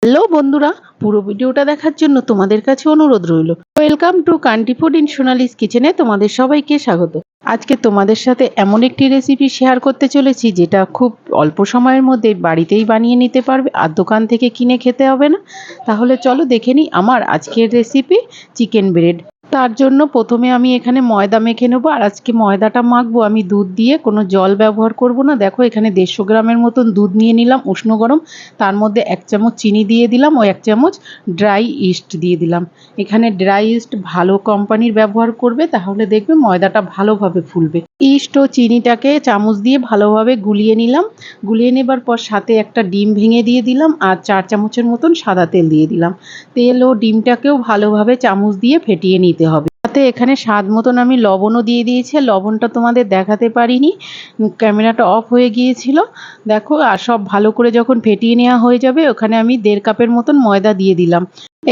Hello বন্ধুরা, পুরো ভিডিওটা দেখার জন্য তোমাদের কাছে অনুরোধ রইল। Welcome to country food in Sonali's কিচেনে তোমাদের সবাইকে স্বাগত। আজকে তোমাদের সাথে এমন একটি রেসিপি শেয়ার করতে চলেছি যেটা খুব অল্প সময়ের মধ্যে বাড়িতেই বানিয়ে নিতে পারবে আর দোকান থেকে কিনে খেতে হবে না। তাহলে চলো দেখে নিই আমার আজকের রেসিপি চিকেন ব্রেড। তার জন্য প্রথমে আমি এখানে ময়দা মেখে নেবো। আর আজকে ময়দাটা মাখবো আমি দুধ দিয়ে, কোনো জল ব্যবহার করব না। দেখো এখানে 150 গ্রামের মতন দুধ নিয়ে নিলাম উষ্ণ গরম, তার মধ্যে 1 চামচ চিনি দিয়ে দিলাম ও 1 চামচ ড্রাই ইস্ট দিয়ে দিলাম। এখানে ড্রাই ইস্ট ভালো কোম্পানির ব্যবহার করবে, তাহলে দেখবে ময়দাটা ভালোভাবে ফুলবে। ইস্ট ও চিনিটাকে চামচ দিয়ে ভালোভাবে গুলিয়ে নিলাম। গুলিয়ে নেবার পর সাথে একটা ডিম ভেঙে দিয়ে দিলাম আর 4 চামচের মতন সাদা তেল দিয়ে দিলাম। তেল ও ডিমটাকেও ভালোভাবে চামচ দিয়ে ফেটিয়ে নিতে হবে। সাথে এখানে স্বাদ মতন আমি লবণও দিয়ে দিয়েছি। লবণটা তোমাদের দেখাতে পারিনি, ক্যামেরাটা অফ হয়ে গিয়েছিল। দেখো, আর সব ভালো করে যখন ফেটিয়ে নেওয়া হয়ে যাবে ওখানে আমি 1.5 কাপের মতন ময়দা দিয়ে দিলাম।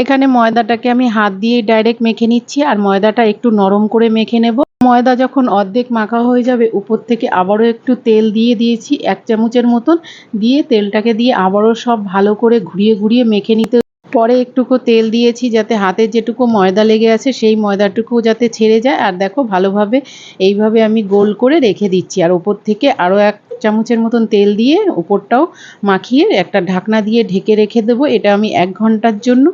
এখানে ময়দাটাকে আমি হাত দিয়ে ডাইরেক্ট মেখে নিচ্ছি আর ময়দাটা একটু নরম করে মেখে নেব। ময়দা যখন অর্ধেক মাখা হয়ে যাবে উপর থেকে আবারও একটু তেল দিয়ে দিয়েছি 1 চামচের মতন, দিয়ে তেলটাকে দিয়ে আবারও সব ভালো করে ঘুরিয়ে ঘুরিয়ে মেখে নিতে। পরে একটুকু তেল দিয়েছি যাতে হাতে যেটুকু ময়দা লেগে আছে সেই ময়দাটুকু যাতে ছেড়ে যায়। আর দেখো ভালোভাবে এইভাবে আমি গোল করে রেখে দিচ্ছি আর উপর থেকে আরও 1 চামচের মতন তেল দিয়ে উপরটাও মাখিয়ে একটা ঢাকনা দিয়ে ঢেকে রেখে দেবো। এটা আমি 1 ঘন্টার জন্য।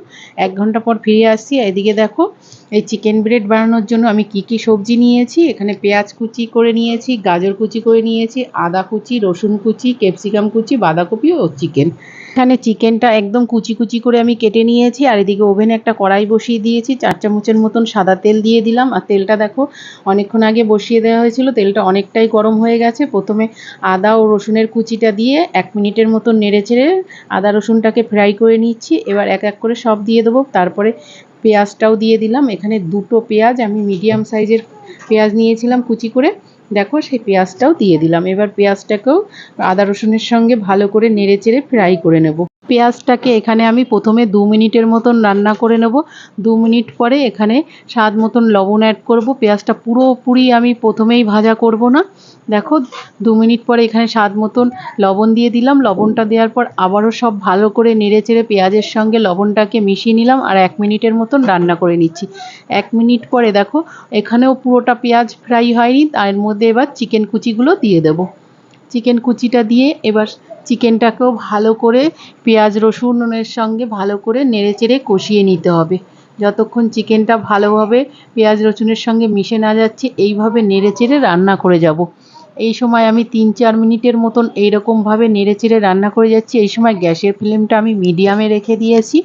1 ঘন্টা পর ফিরে আসছি। এদিকে দেখো এই চিকেন ব্রেড বানানোর জন্য আমি কি সবজি নিয়েছি। এখানে পেঁয়াজ কুচি করে নিয়েছি, গাজর কুচি করে নিয়েছি, আদা কুচি, রসুন কুচি, ক্যাপসিকাম কুচি, বাঁধাকপি ও চিকেন। এখানে চিকেনটা একদম কুচি কুচি করে আমি কেটে নিয়েছি। আর এদিকে ওভেনে একটা কড়াই বসিয়ে দিয়েছি, 4 চামচের মতন সাদা তেল দিয়ে দিলাম। আর তেলটা দেখো অনেকক্ষণ আগে বসিয়ে দেওয়া হয়েছিল, তেলটা অনেকটাই গরম হয়ে গেছে। প্রথমে আদা ও রসুনের কুচিটা দিয়ে 1 মিনিটের মতন নেড়ে চেড়ে আদা রসুনটাকে ফ্রাই করে নিচ্ছি। এবার এক এক করে সব দিয়ে দেবো। তারপরে পেঁয়াজটাও দিয়ে দিলাম। এখানে 2টো পেঁয়াজ আমি মিডিয়াম সাইজের পেঁয়াজ নিয়েছিলাম কুচি করে, দেখো সেই পেঁয়াজটাও দিয়ে দিলাম। এবার পেঁয়াজটাকেও আদা রসুনের সঙ্গে ভালো করে নেড়ে চেড়ে ফ্রাই করে নেব। পেঁয়াজটাকে এখানে আমি প্রথমে 2 মিনিটের মতন রান্না করে নেব। 2 মিনিট পরে এখানে স্বাদ মতন লবণ অ্যাড করব। পেঁয়াজটা পুরোপুরি আমি প্রথমেই ভাজা করব না। দেখো 2 মিনিট পরে এখানে স্বাদ মতন লবণ দিয়ে দিলাম। লবণটা দেওয়ার পর আবারও সব ভালো করে নেড়ে চেড়ে পেঁয়াজের সঙ্গে লবণটাকে মিশিয়ে নিলাম আর 1 মিনিটের মতন রান্না করে নিচ্ছি। 1 মিনিট পরে দেখো এখানেও পুরোটা পেঁয়াজ ফ্রাই হয়নি, তার মধ্যে এবার চিকেন কুচিগুলো দিয়ে দেব। চিকেন কুচিটা দিয়ে এবার চিকেনটাকেও ভালো করে পেঁয়াজ রসুনের সঙ্গে ভালো করে নেড়েচেড়ে কষিয়ে নিতে হবে। যতক্ষণ চিকেনটা ভালোভাবে পেঁয়াজ রসুনের সঙ্গে মিশে না যাচ্ছে এইভাবে নেড়েচেড়ে রান্না করে যাব। এই সময় আমি 3-4 মিনিটের মতন এইরকমভাবে নেড়েচেড়ে রান্না করে যাচ্ছি। এই সময় গ্যাসের ফ্লেমটা আমি মিডিয়ামে রেখে দিয়েছি।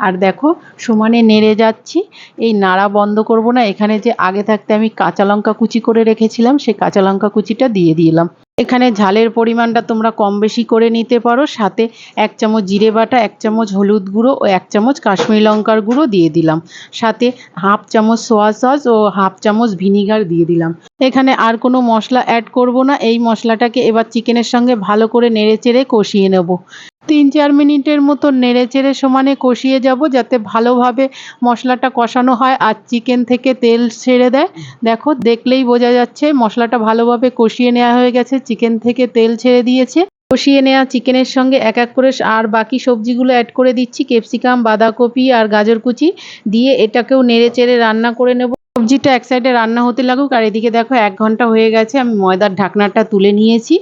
আর দেখো সমানে নেড়ে যাচ্ছি, এই নাড়া বন্ধ করব না। এখানে যে আগে থাকতে আমি কাঁচা লঙ্কা কুচি করে রেখেছিলাম সেই কাঁচা লঙ্কা কুচিটা দিয়ে দিলাম। এখানে ঝালের পরিমাণটা তোমরা কম বেশি করে নিতে পারো। সাথে 1 চামচ জিরে বাটা, 1 চামচ হলুদ গুঁড়ো ও 1 চামচ কাশ্মীরি লঙ্কার গুঁড়ো দিয়ে দিলাম। সাথে হাফ চামচ সোয়া সস ও হাফ চামচ ভিনিগার দিয়ে দিলাম। এখানে আর কোনো মশলা অ্যাড করব না। এই মশলাটাকে এবার চিকেনের সঙ্গে ভালো করে নেড়েচেড়ে কষিয়ে নেব। 3-4 মিনিটের মতো নেড়েচেড়ে সমানে কষিয়ে যাব যাতে ভালোভাবে মশলাটা কষানো হয় আর চিকেন থেকে তেল ছেড়ে দেয়। দেখো দেখলেই বোঝা যাচ্ছে মশলাটা ভালোভাবে কষিয়ে নেওয়া হয়ে গেছে, চিকেন থেকে তেল ছেড়ে দিয়েছে। কষিয়ে নেওয়া চিকেনের সঙ্গে এক এক করে আর বাকি সবজিগুলো অ্যাড করে দিচ্ছি, ক্যাপসিকাম, বাঁধাকপি আর গাজর কুচি দিয়ে এটাকেও নেড়েচেড়ে রান্না করে নেব। সবজিটা এক সাইডে রান্না হতে লাগুক। আর এদিকে দেখো 1 ঘন্টা হয়ে গেছে, আমি ময়দার ঢাকনাটা তুলে নিয়েছি।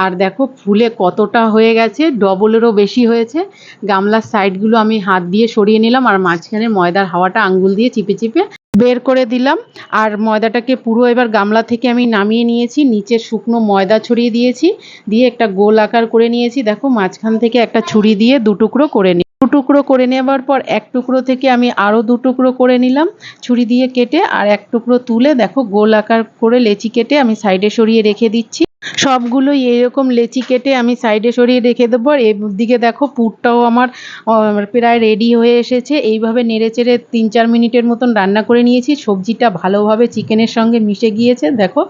আর দেখো ফুলে কতটা হয়ে গেছে, ডবলেরও বেশি হয়েছে। গামলার সাইডগুলো আমি হাত দিয়ে সরিয়ে নিলাম আর মাঝখানে ময়দার হাওয়াটা আঙ্গুল দিয়ে চিপে চিপে বের করে দিলাম। আর ময়দাটাকে পুরো এবার গামলা থেকে আমি নামিয়ে নিয়েছি, নিচে শুকনো ময়দা ছড়িয়ে দিয়েছি, দিয়ে একটা গোল আকার করে নিয়েছি। দেখো মাঝখান থেকে একটা ছুরি দিয়ে 2 টুকরো করে নিই। 2 টুকরো করে নেবার পর 1 টুকরো থেকে আমি আরও 2 টুকরো করে নিলাম ছুরি দিয়ে কেটে। আর 1 টুকরো তুলে দেখো গোল আকার করে লেচি কেটে আমি সাইডে সরিয়ে রেখে দিচ্ছি। সবগুলোই এরকম লেচি কেটে আমি সাইডে সরিয়ে রেখে দেবো। আর এদিকে দেখো পুরটাও আমার প্রায় রেডি হয়ে এসেছে। এইভাবে নেড়েচেড়ে 3-4 মিনিটের মতন রান্না করে নিয়েছি। সবজিটা ভালোভাবে চিকেনের সঙ্গে মিশে গিয়েছে দেখো,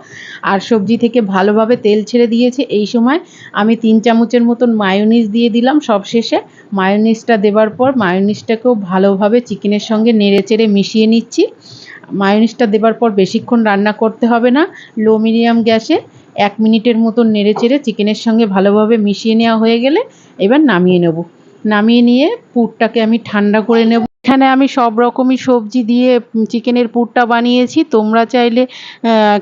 আর সবজি থেকে ভালোভাবে তেল ছেড়ে দিয়েছে। এই সময় আমি 3 চামচের মতন মায়োনিজ দিয়ে দিলাম সবশেষে। মায়োনিজটা দেওয়ার পর মায়োনিজটাকেও ভালোভাবে চিকেনের সঙ্গে নেড়েচেড়ে মিশিয়ে নিচ্ছি। মায়োনিজটা দেওয়ার পর বেশিক্ষণ রান্না করতে হবে না, লো মিডিয়াম গ্যাসে 1 মিনিটের মতন নেড়েচেড়ে চিকেনের সঙ্গে ভালোভাবে মিশিয়ে নেওয়া হয়ে গেলে এবার নামিয়ে নেব। নামিয়ে নিয়ে পুরটাকে আমি ঠান্ডা করে নেব। এখানে আমি সব রকমই সবজি দিয়ে চিকেনের পুরটা বানিয়েছি। তোমরা চাইলে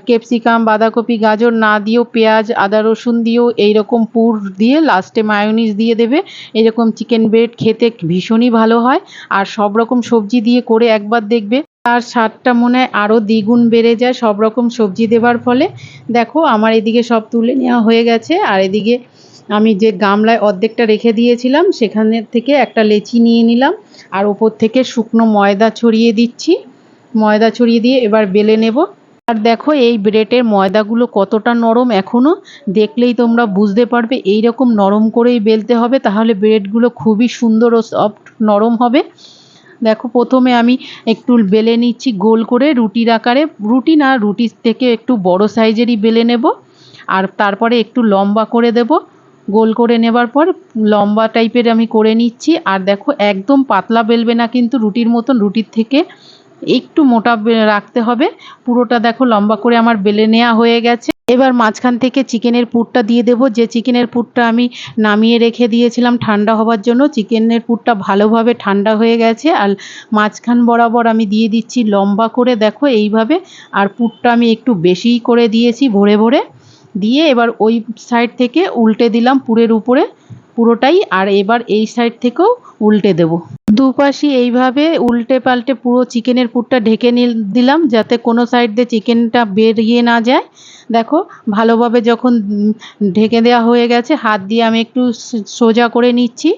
ক্যাপসিকাম, বাঁধাকপি, গাজর না দিয়েও পেঁয়াজ, আদা, রসুন দিয়েও এইরকম পুর দিয়ে লাস্টে মায়োনিজ দিয়ে দেবে। এরকম চিকেন ব্রেড খেতে ভীষণই ভালো হয়। আর সব রকম সবজি দিয়ে করে একবার দেখবে, তার স্বাদটা মনে হয় আরও দ্বিগুণ বেড়ে যায় সব রকম সবজি দেওয়ার ফলে। দেখো আমার এদিকে সব তুলে নেওয়া হয়ে গেছে, আর এদিকে আমি যে গামলায় অর্ধেকটা রেখে দিয়েছিলাম সেখানে থেকে একটা লেচি নিয়ে নিলাম, আর ওপর থেকে শুকনো ময়দা ছড়িয়ে দিচ্ছি। ময়দা ছড়িয়ে দিয়ে এবার বেলে নেব। আর দেখো এই ব্রেডের ময়দাগুলো কতটা নরম, এখনও দেখলেই তোমরা বুঝতে পারবে। এই রকম নরম করেই বেলতে হবে, তাহলে ব্রেডগুলো খুবই সুন্দর ও সফট নরম হবে। দেখো প্রথমে আমি একটু বেলে নিচ্ছি গোল করে রুটির আকারে, রুটি না, রুটির থেকে একটু বড় সাইজেরই বেলে নেব। আর তারপরে একটু লম্বা করে দেব। গোল করে নেবার পর লম্বা টাইপের আমি করে নিচ্ছি। আর দেখো একদম পাতলা বেলবে না কিন্তু রুটির মতন, রুটির থেকে একটু মোটা রাখতে হবে। পুরোটা দেখো লম্বা করে আমার বেলে নেওয়া হয়ে গেছে। এবার মাঝখান থেকে চিকেনের পুরটা দিয়ে দেব, যে চিকেনের পুরটা আমি নামিয়ে রেখে দিয়েছিলাম ঠান্ডা হবার জন্য। চিকেনের পুরটা ভালোভাবে ঠান্ডা হয়ে গেছে, আর মাঝখান বরাবর আমি দিয়ে দিচ্ছি লম্বা করে, দেখো এইভাবে। আর পুরটা আমি একটু বেশিই করে দিয়েছি ভরে ভরে দিয়ে, এবার ওই সাইড থেকে উল্টে দিলাম পুরের উপরে পুরোটাই। আর এবার এই সাইড থেকেও উল্টে দেব। দুপাশই এইভাবে উল্টে পাল্টে পুরো চিকেনের পুরটা ঢেকে দিলাম, যাতে কোনো সাইড দিয়ে চিকেনটা বেরিয়ে না যায়। দেখো ভালোভাবে যখন ঢেকে দেওয়া হয়ে গেছে, হাত দিয়ে আমি একটু সোজা করে নিচ্ছি।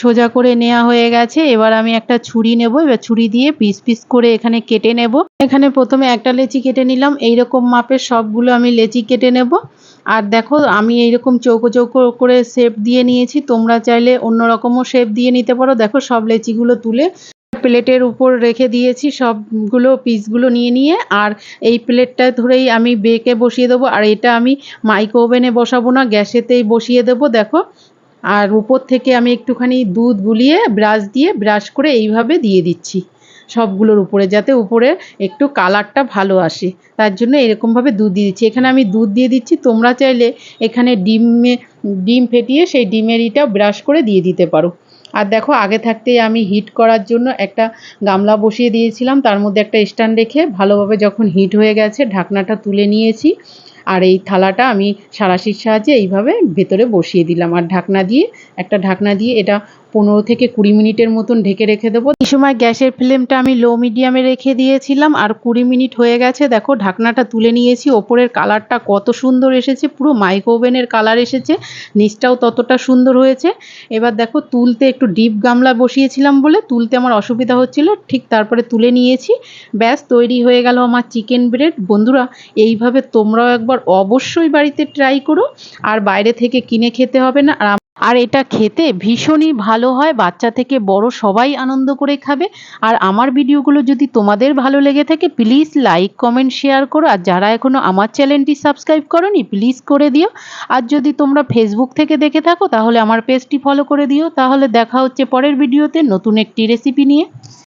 সোজা করে নেওয়া হয়ে গেছে। এবার আমি একটা ছুরি নেব, এবার ছুরি দিয়ে পিস পিস করে এখানে কেটে নেব। এখানে প্রথমে একটা লেচি কেটে নিলাম, এইরকম মাপের সবগুলো আমি লেচি কেটে নেব। আর দেখো আমি এইরকম চৌকো চৌকো করে শেপ দিয়ে নিয়েছি, তোমরা চাইলে অন্য রকমও শেপ দিয়ে নিতে পারো। দেখো সব লেচিগুলো তুলে প্লেটের উপর রেখে দিয়েছি সবগুলো পিসগুলো নিয়ে নিয়ে। আর এই প্লেটটা ধরেই আমি বেকে বসিয়ে দেবো। আর এটা আমি মাইক্রো ওভেনে বসাবো না, গ্যাসেতেই বসিয়ে দেবো। দেখো আর উপর থেকে আমি একটুখানি দুধ গুলিয়ে ব্রাশ দিয়ে ব্রাশ করে এইভাবে দিয়ে দিচ্ছি সবগুলোর উপরে, যাতে উপরে একটু কালারটা ভালো আসে, তার জন্য এরকমভাবে দুধ দিয়ে দিচ্ছি। এখানে আমি দুধ দিয়ে দিচ্ছি, তোমরা চাইলে এখানে ডিম ফেটিয়ে সেই ডিমের ইটা ব্রাশ করে দিয়ে দিতে পারো। আর দেখো আগে থাকতেই আমি হিট করার জন্য একটা গামলা বসিয়ে দিয়েছিলাম, তার মধ্যে একটা স্ট্যান্ড রেখে ভালোভাবে যখন হিট হয়ে গেছে ঢাকনাটা তুলে নিয়েছি। আর এই থালাটা আমি সাঁড়াশির সাহায্যে এইভাবে ভেতরে বসিয়ে দিলাম, আর একটা ঢাকনা দিয়ে এটা 15 থেকে 20 মিনিটের মতন ঢেকে রেখে দেবো। এই সময় গ্যাসের ফ্লেমটা আমি লো মিডিয়ামে রেখে দিয়েছিলাম। আর 20 মিনিট হয়ে গেছে, দেখো ঢাকনাটা তুলে নিয়েছি। ওপরের কালারটা কত সুন্দর এসেছে, পুরো মাইক্রো ওভেনের কালার এসেছে, নিচটাও ততটা সুন্দর হয়েছে। এবার দেখো তুলতে একটু ডিপ গামলা বসিয়েছিলাম বলে তুলতে আমার অসুবিধা হচ্ছিল, ঠিক তারপরে তুলে নিয়েছি। ব্যাস তৈরি হয়ে গেল আমার চিকেন ব্রেড। বন্ধুরা এইভাবে তোমরাও একবার অবশ্যই বাড়িতে ট্রাই করো, আর বাইরে থেকে কিনে খেতে হবে না। আর এটা খেতে ভীষণই ভালো হয়, বাচ্চা থেকে বড় সবাই আনন্দ করে খাবে। আর আমার ভিডিওগুলো যদি তোমাদের ভালো লেগে থাকে প্লিজ লাইক, কমেন্ট, শেয়ার করো। আর যারা এখনও আমার চ্যানেলটি সাবস্ক্রাইব করোনি প্লিজ করে দিও। আর যদি তোমরা ফেসবুক থেকে দেখে থাকো তাহলে আমার পেজটি ফলো করে দিও। তাহলে দেখা হচ্ছে পরের ভিডিওতে নতুন একটি রেসিপি নিয়ে।